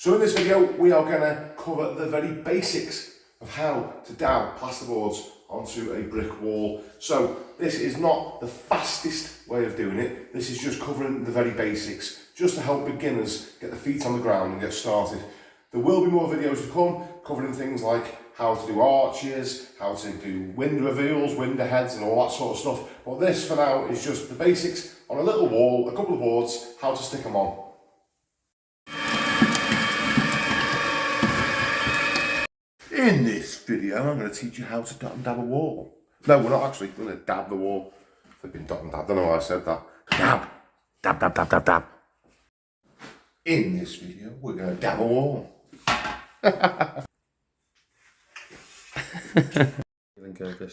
So in this video, we are going to cover the very basics of how to dab plasterboards onto a brick wall. So this is not the fastest way of doing it. This is just covering the very basics, just to help beginners get their feet on the ground and get started. There will be more videos to come, covering things like how to do arches, how to do window reveals, window heads and all that sort of stuff. But this for now is just the basics on a little wall, a couple of boards, how to stick them on. In this video, I'm going to teach you how to dot and dab a wall. No, we're not actually going to dab the wall. Flipping dot and dab, I don't know why I said that. Dab, dab, dab, dab, dab, dab. In this video, we're going to dab a wall.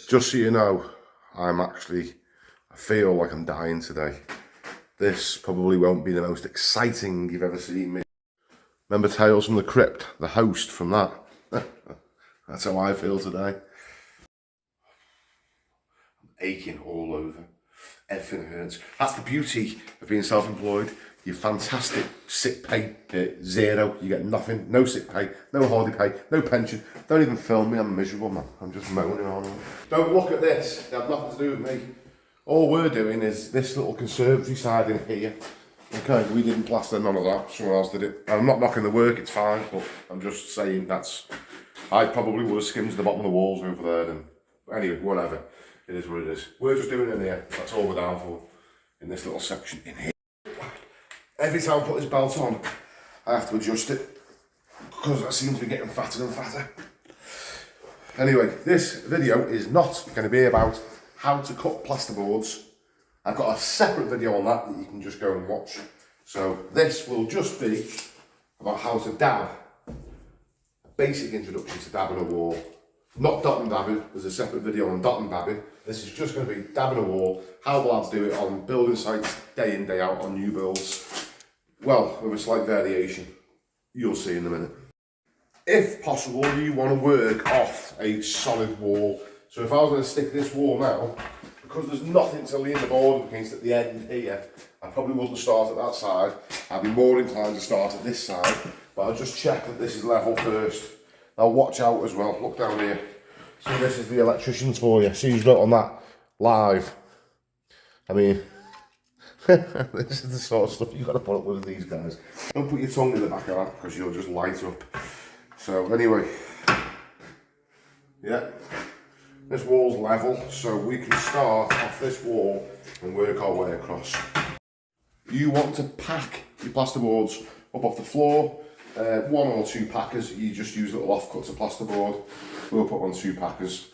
Just so you know, I feel like I'm dying today. This probably won't be the most exciting you've ever seen me. Remember Tales from the Crypt, the host from that? That's how I feel today. I'm aching all over. Everything hurts. That's the beauty of being self-employed. You're fantastic sick pay, zero. You get nothing, no sick pay, no holiday pay, no pension. Don't even film me, I'm miserable, man. I'm just moaning on. Don't look at this, it had nothing to do with me. All we're doing is this little conservatory side in here. Okay, we didn't plaster none of that, someone else did it. I'm not knocking the work, it's fine, but I'm just saying I probably would have skimmed to the bottom of the walls over there, and anyway, whatever. It is what it is. We're just doing it in here, that's all we're down for, in this little section in here. Every time I put this belt on, I have to adjust it, because I seem to be getting fatter and fatter. Anyway, this video is not going to be about how to cut plasterboards. I've got a separate video on that you can just go and watch. So this will just be about how to dab, a basic introduction to dabbing a wall. Not dot and dabbing, there's a separate video on dot and dabbing. This is just going to be dabbing a wall, how the lads do it on building sites day in, day out on new builds. Well, with a slight variation, you'll see in a minute. If possible, you want to work off a solid wall. So if I was going to stick this wall now, because there's nothing to lean the board against at the end here, I probably wouldn't start at that side. I'd be more inclined to start at this side, but I'll just check that this is level first. Now watch out as well, look down here. So this is the electricians for you. See who's not on that live. I mean, this is the sort of stuff you've got to put up with these guys. Don't put your tongue in the back of that because you'll just light up. So anyway, yeah, this wall's level, so we can start off this wall and work our way across. You want to pack your plasterboards up off the floor. One or two packers, you just use little offcuts of plasterboard. We'll put on two packers.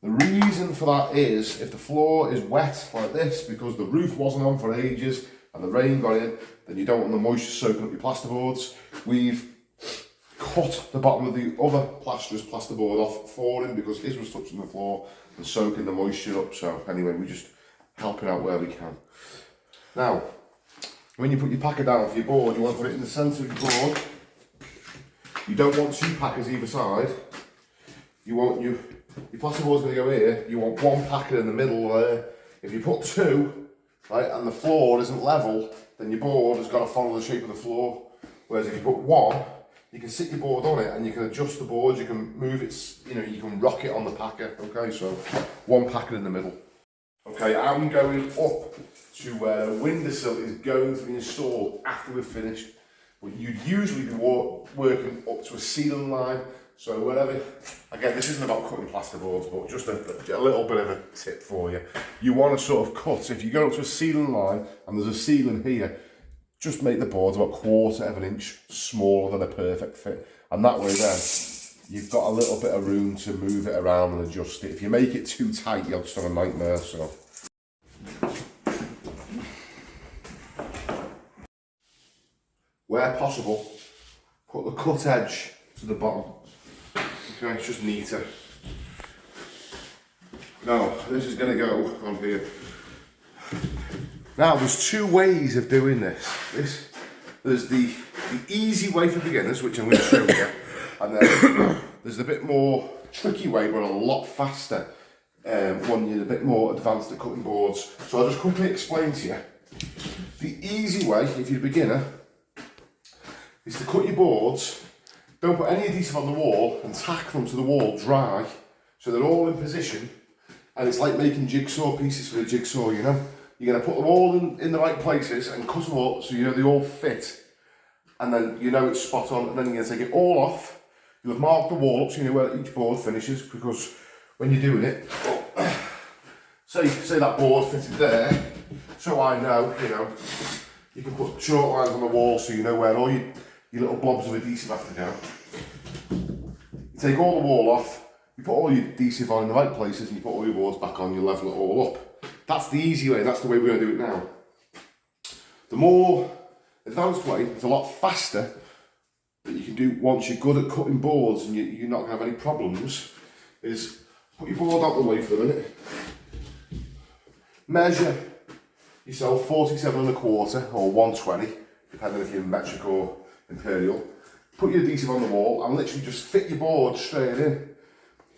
The reason for that is if the floor is wet like this because the roof wasn't on for ages and the rain got in, then you don't want the moisture soaking up your plasterboards. We've cut the bottom of the other plasterer's plasterboard off for him because his was touching the floor and soaking the moisture up. So anyway, we're just helping out where we can. Now, when you put your packer down for your board, you want to put it in the centre of your board. You don't want two packers either side. You want your plasterboard's going to go here. You want one packer in the middle there. If you put two, right, and the floor isn't level, then your board has got to follow the shape of the floor. Whereas if you put one, you can sit your board on it and you can adjust the board. You can move it, you can rock it on the packer. Okay, so one packer in the middle. Okay, I'm going up to where the windowsill is going to be installed after we've finished. But you'd usually be working up to a ceiling line. So whatever, again, this isn't about cutting plasterboards, but just a little bit of a tip for you. You want to sort of cut, if you go up to a ceiling line and there's a ceiling here, just make the boards about 1/4 of an inch smaller than a perfect fit. And that way then, you've got a little bit of room to move it around and adjust it. If you make it too tight, you'll just have a nightmare, so. Where possible, put the cut edge to the bottom. Okay, it's just neater. Now, this is going to go on here. Now, there's two ways of doing this. There's the easy way for beginners, which I'm going to show you, and then there's a bit more tricky way, but a lot faster when you're a bit more advanced at cutting boards. So I'll just quickly explain to you. The easy way, if you're a beginner, is to cut your boards, don't put any adhesive on the wall and tack them to the wall dry so they're all in position, and it's like making jigsaw pieces for a jigsaw, you know. You're going to put them all in the right places and cut them up so you know they all fit, and then you know it's spot on, and then you're going to take it all off. You'll have marked the wall up so you know where each board finishes, because when you're doing it, say that board fitted there, so I know, you know, you can put short lines on the wall so you know where all your little blobs of adhesive have to go. You take all the wall off, you put all your adhesive on in the right places, and you put all your boards back on, you level it all up. That's the easy way, that's the way we're going to do it now. The more advanced way, it's a lot faster, that you can do once you're good at cutting boards and you're not going to have any problems, is put your board out the way for a minute, measure yourself 47 and a quarter or 120, depending if you're metric or imperial. Put your adhesive on the wall and literally just fit your board straight in.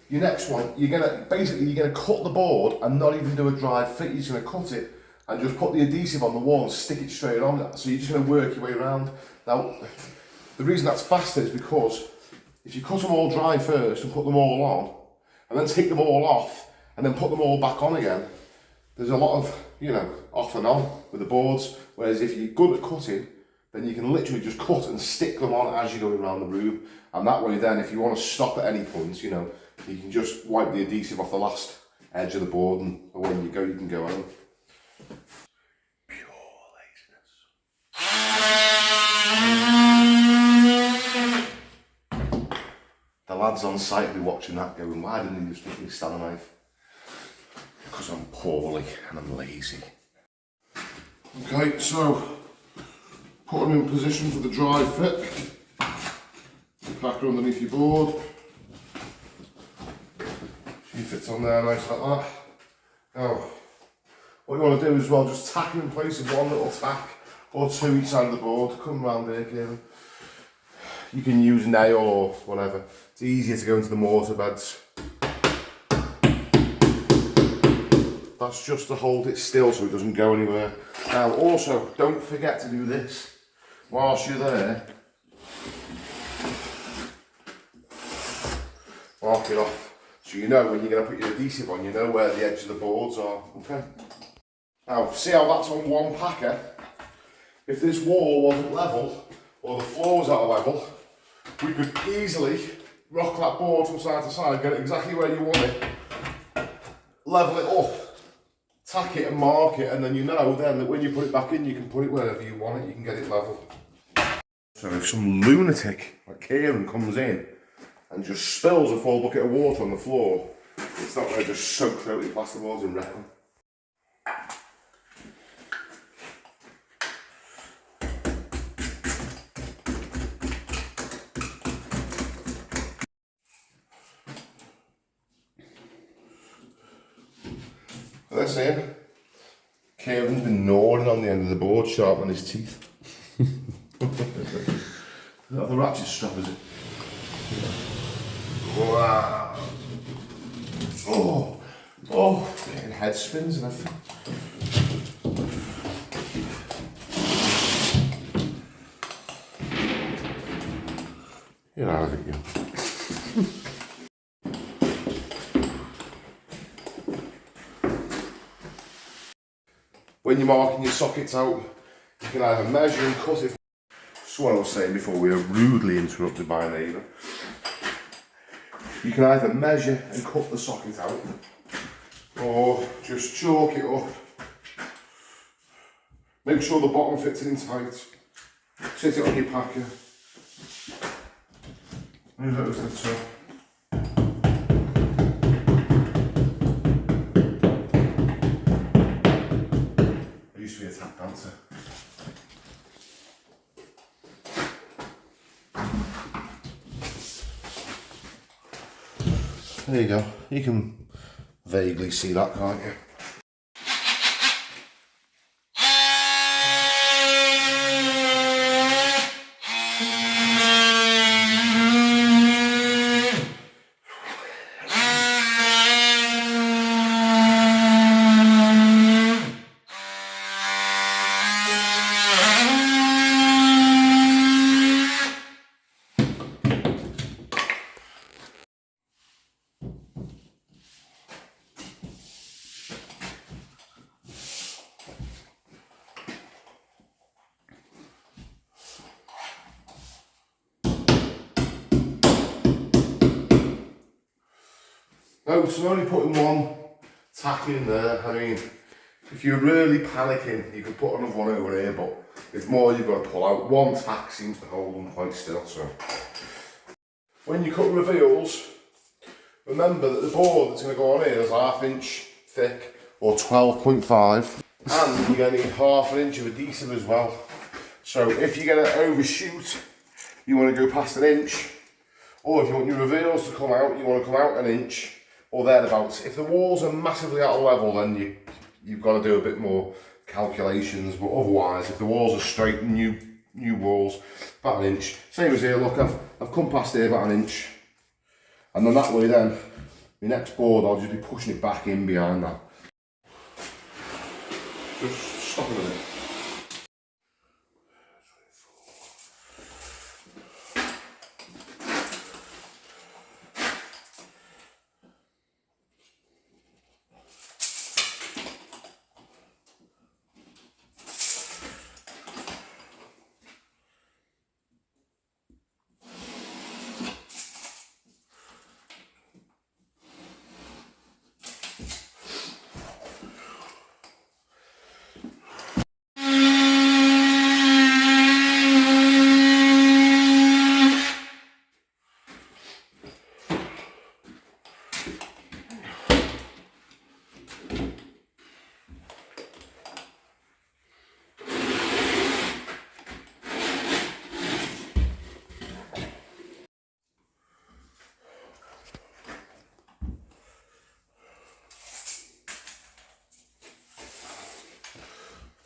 Your next one, you're gonna cut the board and not even do a dry fit. You're just gonna cut it and just put the adhesive on the wall and stick it straight on. So you're just gonna work your way around. Now, the reason that's faster is because if you cut them all dry first and put them all on, and then take them all off and then put them all back on again, there's a lot of, you know, off and on with the boards. Whereas if you're good at cutting, then you can literally just cut and stick them on as you're going around the room. And that way then, if you want to stop at any point, you know, you can just wipe the adhesive off the last edge of the board, and when you go, you can go home. Pure laziness. The lads on site will be watching that going, why didn't he just give me a Stanley knife? Because I'm poorly and I'm lazy. Okay, so put them in position for the dry fit. Back underneath your board. She fits on there nice like that. Now, what you want to do as well, just tack them in place with one little tack or two each side of the board. Come round here, Kieran. You can use nail or whatever. It's easier to go into the mortar beds. That's just to hold it still so it doesn't go anywhere. Now also, don't forget to do this whilst you're there. Mark it off. So you know when you're going to put your adhesive on, you know where the edge of the boards are. Okay. Now, see how that's on one packer? If this wall wasn't level, or the floor was out of level, we could easily rock that board from side to side, get it exactly where you want it, level it up, tack it and mark it, and then you know then that when you put it back in, you can put it wherever you want it, you can get it level. So if some lunatic like Kieran comes in and just spills a full bucket of water on the floor, it's not going to just soak through your plasterboards and wreck them. This here, Kieran's been gnawing on the end of the board, sharpening his teeth. Is that the ratchet strap, is it? Wow. Oh, getting head spins and everything. You're out of it, you. When you're marking your sockets out, you can either measure and cut it. That's what I was saying before we were rudely interrupted by a neighbour. You can either measure and cut the socket out, or just chalk it up. Make sure the bottom fits in tight. Sit it on your packer. Move it over to the top. I used to be a tap dancer. There you go. You can vaguely see that, can't you? No, so I'm only putting one tack in there. I mean, if you're really panicking, you could put another one over here, but it's more you've got to pull out. One tack seems to hold them quite still, so. When you cut reveals, remember that the board that's going to go on here is 1/2 inch thick, or 12.5, and you're going to need 1/2 inch of adhesive as well. So if you're going to overshoot, you want to go past 1 inch, or if you want your reveals to come out, you want to come out 1 inch, or thereabouts. If the walls are massively out of level, then you've got to do a bit more calculations, but otherwise, if the walls are straight, new walls, about 1 inch. Same as here, look, I've come past here about 1 inch, and then that way then, the next board, I'll just be pushing it back in behind that. Just stop a minute.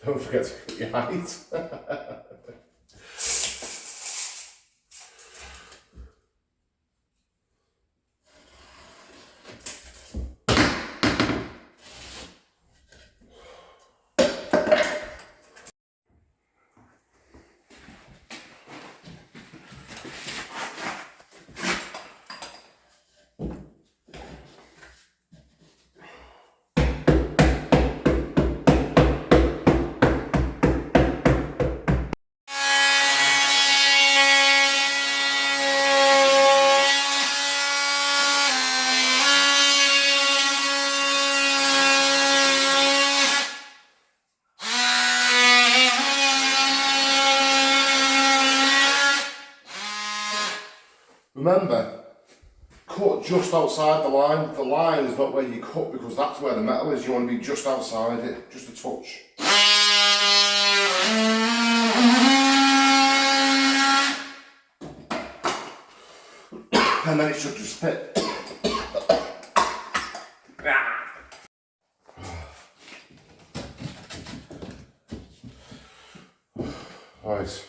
Don't forget to cut your height. Remember, cut just outside the line. The line is not where you cut because that's where the metal is. You want to be just outside it, just a touch. And then it should just fit. Right.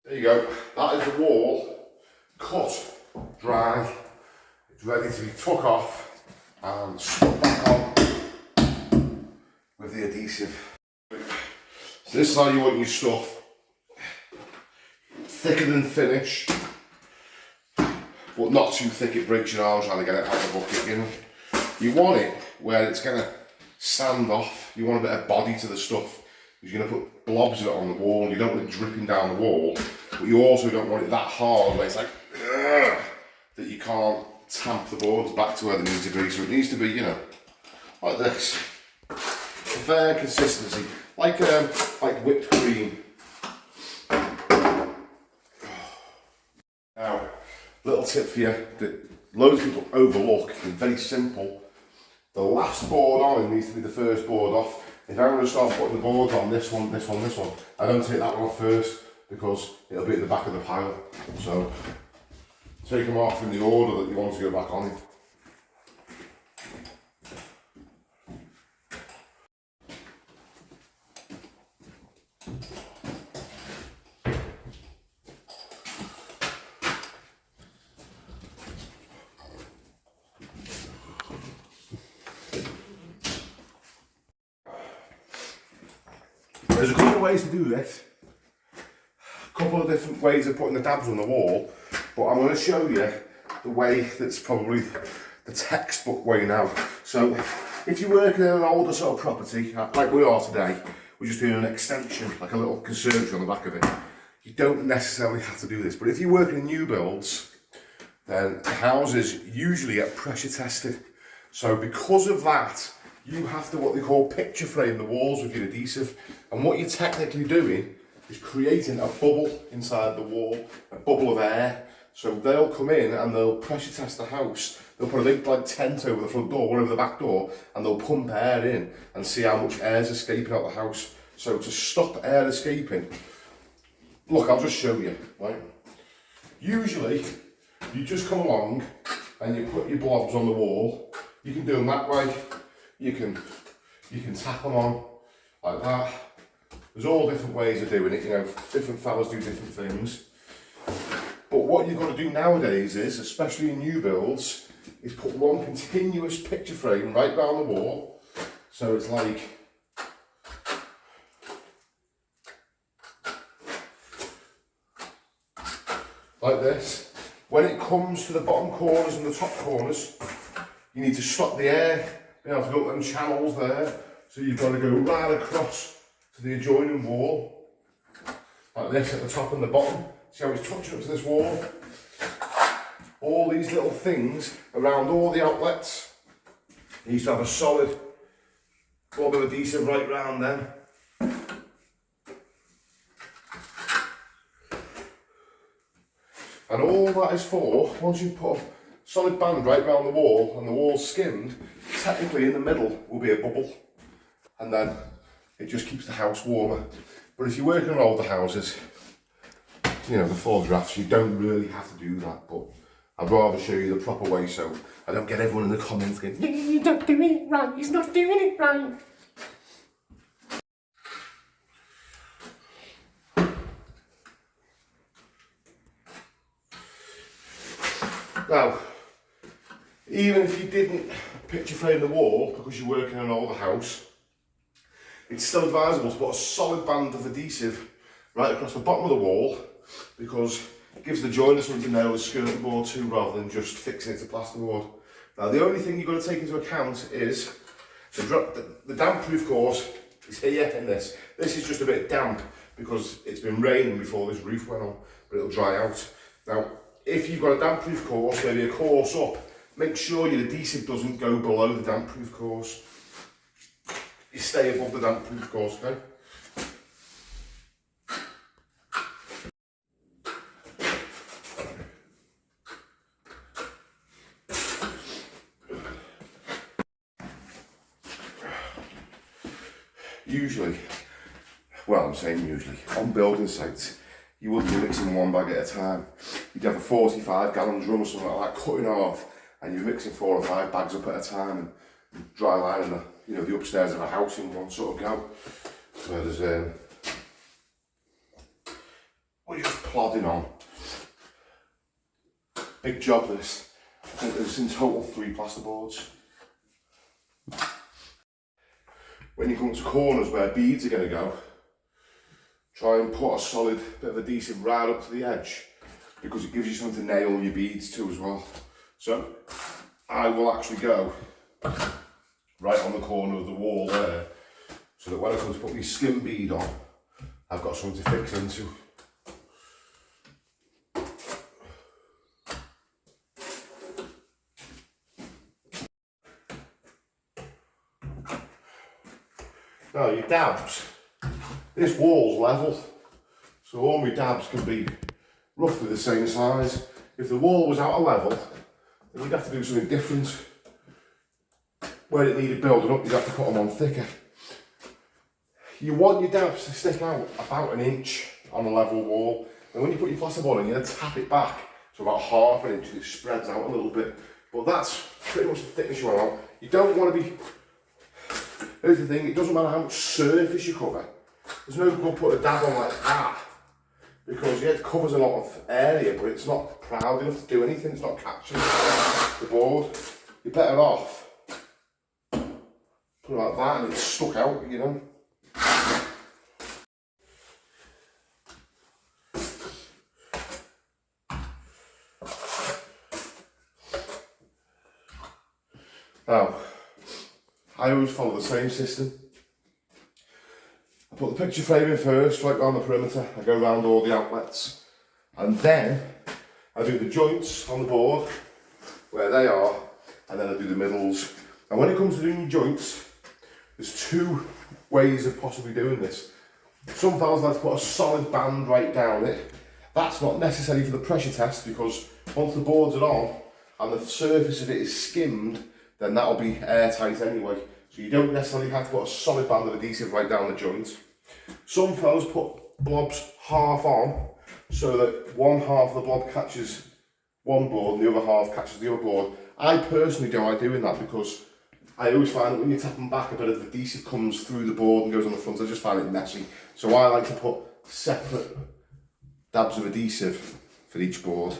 There you go. That is the wall cut, dry. It's ready to be took off and stuck back on with the adhesive. So this is how you want your stuff. Thicker than finish, but not too thick it breaks your arm trying to get it out of the bucket, you know. You want it where it's going to stand off. You want a bit of body to the stuff. You're going to put blobs of it on the wall. You don't want it dripping down the wall, but you also don't want it that hard where it's like that you can't tamp the boards back to where they need to be. So it needs to be, you know, like this. A fair consistency, like whipped cream. Now, little tip for you that loads of people overlook is very simple. The last board on needs to be the first board off. If I'm going to start putting the boards on, this one, I don't take that one off first because it'll be at the back of the pile. So take them off in the order that you want to go back on. There's a couple of ways to do this, a couple of different ways of putting the dabs on the wall, but I'm going to show you the way that's probably the textbook way now. So if you're working in an older sort of property, like we are today, we're just doing an extension, like a little conservatory on the back of it. You don't necessarily have to do this, but if you're working in new builds, then the houses usually get pressure tested. So because of that, you have to what they call picture frame the walls with your adhesive. And what you're technically doing is creating a bubble inside the wall, a bubble of air. So they'll come in and they'll pressure test the house. They'll put a big like tent over the front door, one over the back door, and they'll pump air in and see how much air is escaping out the house. So to stop air escaping, look, I'll just show you, right? Usually, you just come along and you put your blobs on the wall. You can do them that way. You can tap them on like that. There's all different ways of doing it, you know, different fellas do different things. But what you've got to do nowadays is, especially in new builds, is put one continuous picture frame right round the wall. So it's like this. When it comes to the bottom corners and the top corners, you need to stop the air. You have to go up them channels there. So you've got to go right across to the adjoining wall, like this at the top and the bottom. See how it's touching up to this wall? All these little things around all the outlets. You need to have a solid blob of adhesive right round them. And all that is for, once you've put a solid band right round the wall and the wall's skimmed, technically in the middle will be a bubble. And then it just keeps the house warmer. But if you're working on older houses, you know, the floor drafts, you don't really have to do that. But I'd rather show you the proper way so I don't get everyone in the comments going, yeah, you're not doing it right, he's not doing it right. Now, even if you didn't picture frame the wall because you're working on an older house, it's still advisable to put a solid band of adhesive right across the bottom of the wall, because it gives the joiner something to nail the skirting board to rather than just fixing it to plasterboard. Now the only thing you've got to take into account is the damp proof course is here in this. This is just a bit damp because it's been raining before this roof went on, but it'll dry out. Now if you've got a damp proof course, maybe a course up, make sure your adhesive doesn't go below the damp proof course. You stay above the damp proof course, okay? Usually, well, I'm saying usually, on building sites, you wouldn't be mixing one bag at a time. You'd have a 45 gallon drum or something like that, cutting off, and you're mixing 4 or 5 bags up at a time and dry lining the, you know, the upstairs of a house in one sort of go. Whereas we're just plodding on. Big job this. I think there's in total 3 plasterboards. When you come to corners where beads are going to go, try and put a solid bit of adhesive right up to the edge, because it gives you something to nail your beads to as well. So I will actually go right on the corner of the wall there, so that when I come to put my skim bead on, I've got something to fix into. Now your dabs, this wall's level, so all my dabs can be roughly the same size. If the wall was out of level, then you'd have to do something different. Where it needed building up, you'd have to put them on thicker. You want your dabs to stick out about 1 inch on a level wall, and when you put your plasterboard in, you tap it back to about ½ an inch and it spreads out a little bit. But that's pretty much the thickness you want out. You don't want to be, here's the thing, it doesn't matter how much surface you cover. There's no good putting a dab on like that, because yeah, it covers a lot of area, but it's not proud enough to do anything. It's not catching the board. You're better off put it like that and it's stuck out, you know. Now, I always follow the same system. I put the picture frame in first, right round the perimeter. I go around all the outlets, and then I do the joints on the board, where they are, and then I do the middles. And when it comes to doing joints, there's two ways of possibly doing this. Some fellas like to put a solid band right down it. That's not necessary for the pressure test, because once the boards are on and the surface of it is skimmed, then that'll be airtight anyway. So you don't necessarily have to put a solid band of adhesive right down the joint. Some fellas put blobs half on, so that one half of the blob catches one board and the other half catches the other board. I personally don't like doing that, because I always find that when you tap them back, a bit of adhesive comes through the board and goes on the front. I just find it messy. So I like to put separate dabs of adhesive for each board.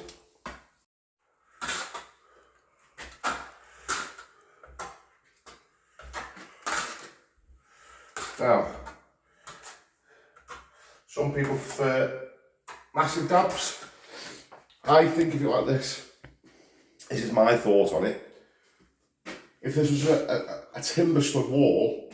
Now, some people prefer massive dabs. I think of it like this. This is my thought on it. If this was a timber stud wall,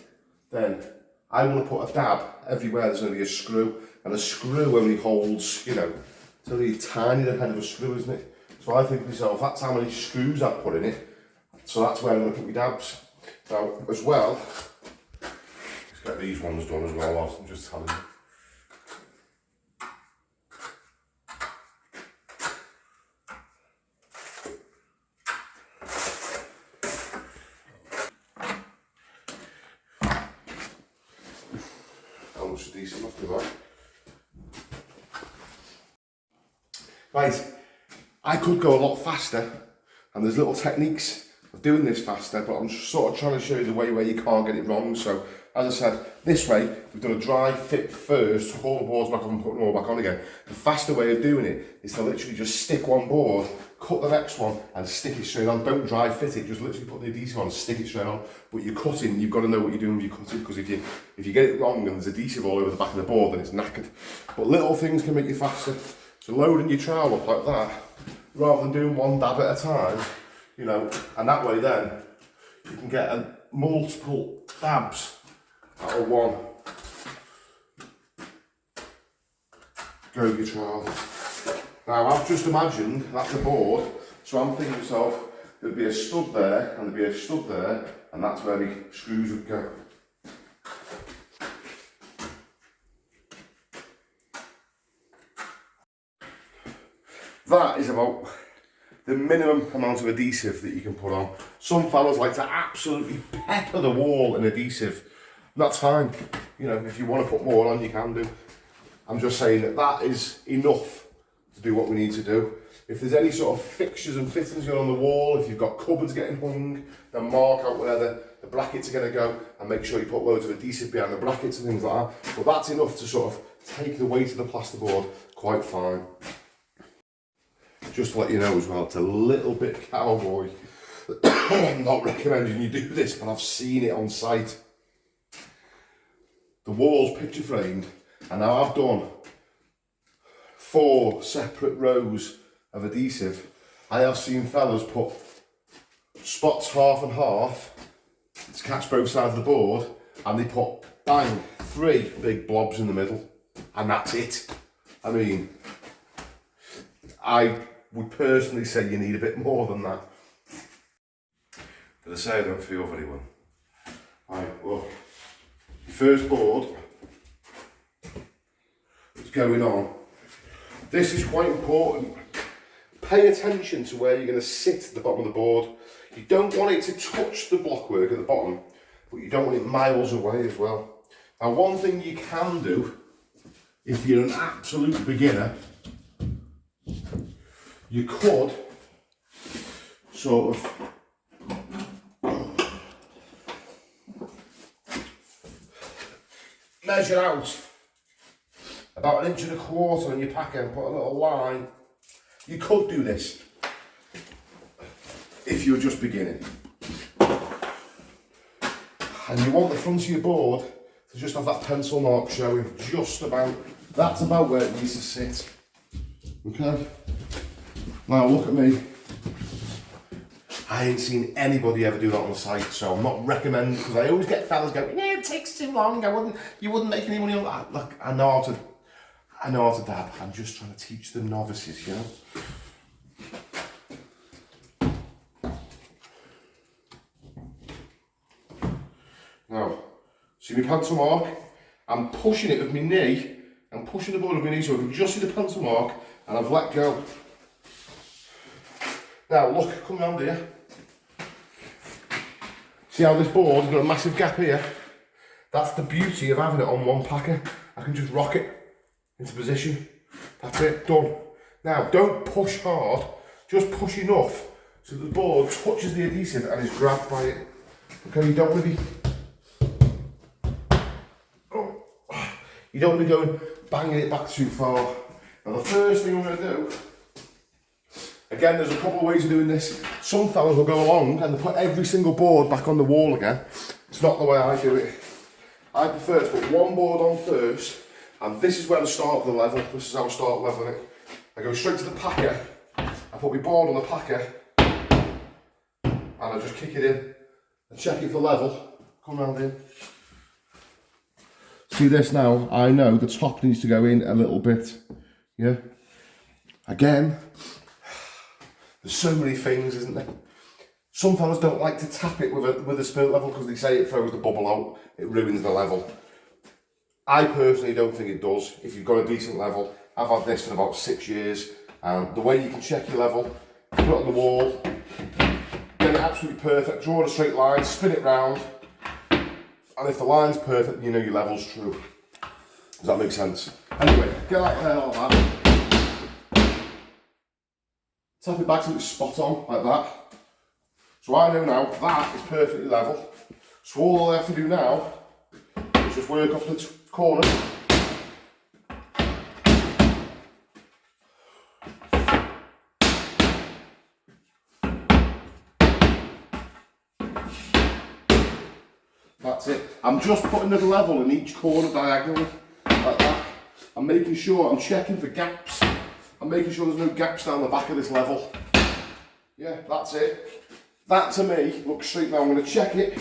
then I want to put a dab everywhere there's going to be a screw, and a screw only holds, you know, it's only tiny the head of a screw, isn't it? So I think to myself, that's how many screws I've put in it, so that's where I'm going to put my dabs. Now, as well, let's get these ones done as well, whilst I'm just telling you. Decent enough to that. Right, I could go a lot faster, and there's little techniques of doing this faster, but I'm sort of trying to show you the way where you can't get it wrong. So, as I said, this way, we've done a dry fit first, haul the boards back on and put them all back on again. The faster way of doing it is to literally just stick one board, cut the next one, and stick it straight on. Don't dry fit it, just literally put the adhesive on and stick it straight on. But you're cutting, you've got to know what you're doing when you're cutting, because if you get it wrong and there's adhesive all over the back of the board, then it's knackered. But little things can make you faster. So loading your trowel up like that, rather than doing one dab at a time, you know, and that way then, you can get multiple dabs out of one. Go with your trowel. Now, I've just imagined that's a board, so I'm thinking to myself, there'd be a stud there, and there'd be a stud there, and that's where the screws would go. That is about the minimum amount of adhesive that you can put on. Some fellas like to absolutely pepper the wall in adhesive. That's fine. You know, if you want to put more on, you can do. I'm just saying that that is enough to do what we need to do. If there's any sort of fixtures and fittings going on the wall, if you've got cupboards getting hung, then mark out where the brackets are going to go, and make sure you put loads of adhesive behind the brackets and things like that. But that's enough to sort of take the weight of the plasterboard quite fine. Just to let you know as well, it's a little bit cowboy. I'm not recommending you do this, but I've seen it on site. The wall's picture framed, and now I've done 4 separate rows of adhesive. I have seen fellas put spots half and half to catch both sides of the board, and they put, bang, 3 big blobs in the middle, and that's it. I mean, I would personally say you need a bit more than that. Did I say I don't feel very well? Right, well, your first board that's going on. This is quite important. Pay attention to where you're going to sit at the bottom of the board. You don't want it to touch the blockwork at the bottom, but you don't want it miles away as well. Now, one thing you can do, if you're an absolute beginner, you could sort of measure out about 1.25 inches on your packet and put a little line. You could do this if you're just beginning. And you want the front of your board to just have that pencil mark showing just about, that's about where it needs to sit. Okay? Now look at me. I ain't seen anybody ever do that on the site, so I'm not recommending, because I always get fellas going, no, it takes too long, you wouldn't make any money on that. Look, I know how to dab. I'm just trying to teach the novices, you know. See my pencil mark? I'm pushing it with my knee. I'm pushing the board with my knee so I can just see the pencil mark, and I've let go. Now look, come round here. See how this board's got a massive gap here? That's the beauty of having it on one packer. I can just rock it into position. That's it, done. Now, don't push hard, just push enough so the board touches the adhesive and is grabbed by it. Okay, you don't want to be... Oh, you don't want to go and banging it back too far. Now, the first thing I'm going to do, again, there's a couple of ways of doing this. Some fellas will go along and they put every single board back on the wall again. It's not the way I do it. I prefer to put one board on first, and this is where I start the level. This is how I start leveling it. I go straight to the packer, I put my board on the packer, and I just kick it in and check it for level. Come round in. See this now? I know the top needs to go in a little bit. Yeah. Again, there's so many things, isn't there? Some fellas don't like to tap it with a spirit level because they say it throws the bubble out, it ruins the level. I personally don't think it does. If you've got a decent level, I've had this for about 6 years, and the way you can check your level, put it on the wall, get it absolutely perfect, draw a straight line, spin it round, and if the line's perfect, you know your level's true. Does that make sense? Anyway, get like that like that. Tap it back till it's spot on, like that. So I know now that is perfectly level. So all I have to do now is just work off the corner. That's it. I'm just putting a level in each corner diagonally, like that. I'm making sure, I'm checking for gaps. I'm making sure there's no gaps down the back of this level. Yeah, that's it. That to me looks straight. Now I'm going to check it.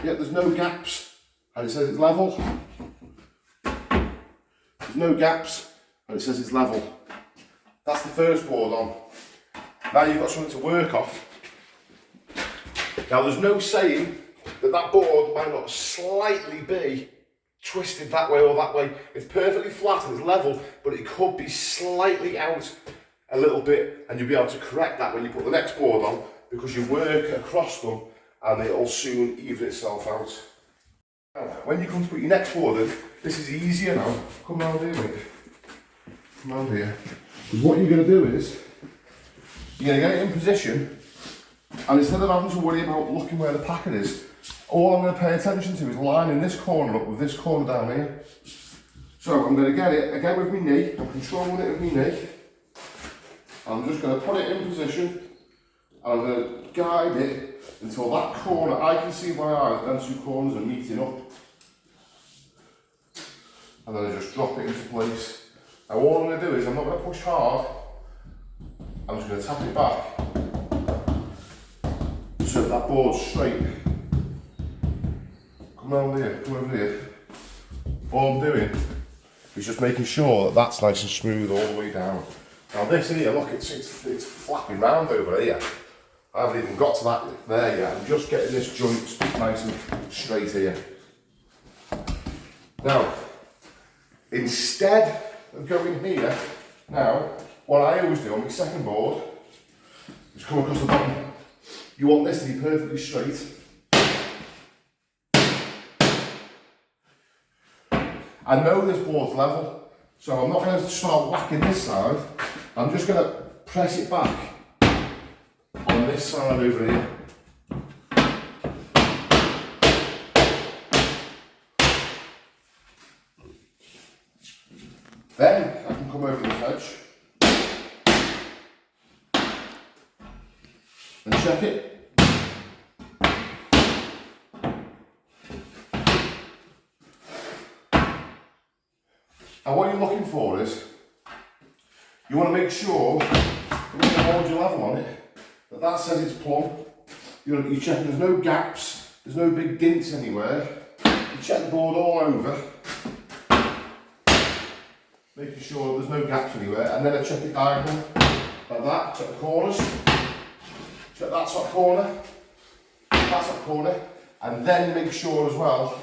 Yeah, there's no gaps, and it says it's level. There's no gaps, and it says it's level. That's the first board on. Now you've got something to work off. Now there's no saying that that board might not slightly be twisted that way or that way. It's perfectly flat and it's level, but it could be slightly out a little bit, and you'll be able to correct that when you put the next board on, because you work across them and it'll soon even itself out. Now, when you come to put your next board in, this is easier now. Come round here, mate. Come round here. Because what you're going to do is, you're going to get it in position, and instead of having to worry about looking where the packet is, all I'm going to pay attention to is lining this corner up with this corner down here. So I'm going to get it again with my knee. I'm controlling it with my knee. I'm just going to put it in position, and I'm going to guide it until that corner, I can see my eyes, them two corners are meeting up. And then I just drop it into place. Now all I'm going to do is, I'm not going to push hard, I'm just going to tap it back so that board's straight. Come round here, come over here. All I'm doing is just making sure that that's nice and smooth all the way down. Now this here, look, it's flapping round over here. I haven't even got to that there yet. I'm just getting this joint nice and straight here. Now, instead of going here, now, what I always do on my second board is come across the bottom. You want this to be perfectly straight. I know this board's level, so I'm not going to start whacking this side. I'm just going to press it back on this side over here. Then I can come over this edge and check it. And what you're looking for is, you want to make sure, when you hold your level on it, that says it's plumb. You're checking there's no gaps, there's no big dints anywhere. You check the board all over, making sure there's no gaps anywhere, and then I check it diagonal, like that, check the corners, check that top corner, that top corner, And then make sure as well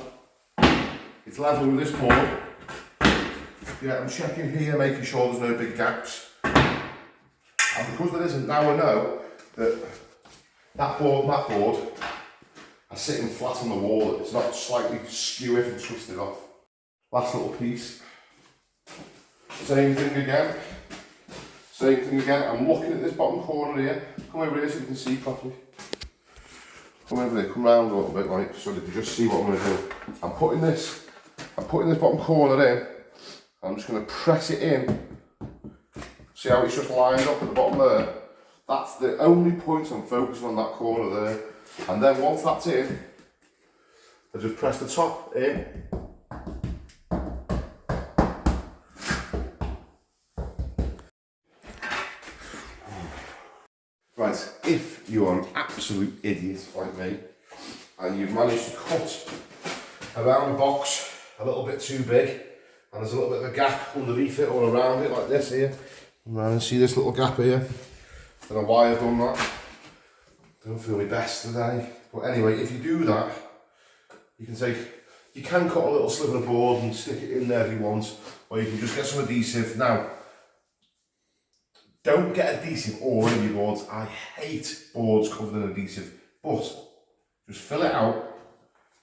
it's level with this board. Yeah, I'm checking here, making sure there's no big gaps. And because there isn't, now I know that that board and that board are sitting flat on the wall. It's not slightly skew and twisted off. Last little piece. Same thing again. Same thing again. I'm looking at this bottom corner here. Come over here so you can see properly. Come over there, come round a little bit, like, so you can just see what I'm going to do. I'm putting this bottom corner in. I'm just going to press it in. See how it's just lined up at the bottom there? That's the only point I'm focusing on, that corner there. And then once that's in, I just press the top in. Right, if you're an absolute idiot like me, and you've managed to cut around the box a little bit too big, and there's a little bit of a gap underneath it or around it like this here, and see this little gap here, I don't know why I've done that, don't feel my best today, but anyway, if you do that, you can cut a little sliver of board and stick it in there if you want, or you can just get some adhesive. Now, don't get adhesive all over your boards. I hate boards covered in adhesive, but just fill it out,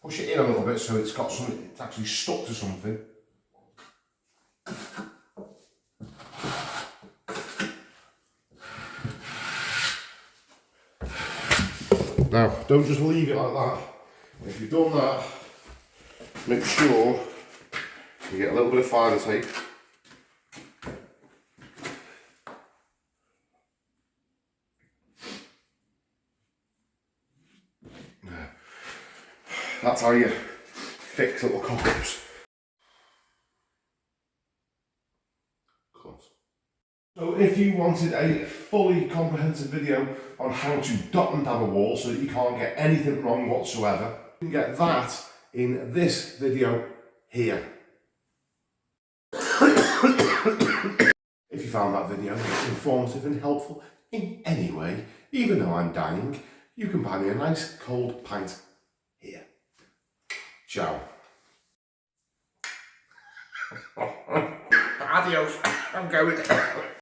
push it in a little bit so it's got something, it's actually stuck to something. Now, don't just leave it like that. If you've done that, make sure you get a little bit of finer tape. That's how you fix little cock-ups. So if you wanted a fully comprehensive video on how to dot and dab a wall so that you can't get anything wrong whatsoever, you can get that in this video here. If you found that video informative and helpful in any way, even though I'm dying, you can buy me a nice cold pint here. Ciao. Adios. I'm going.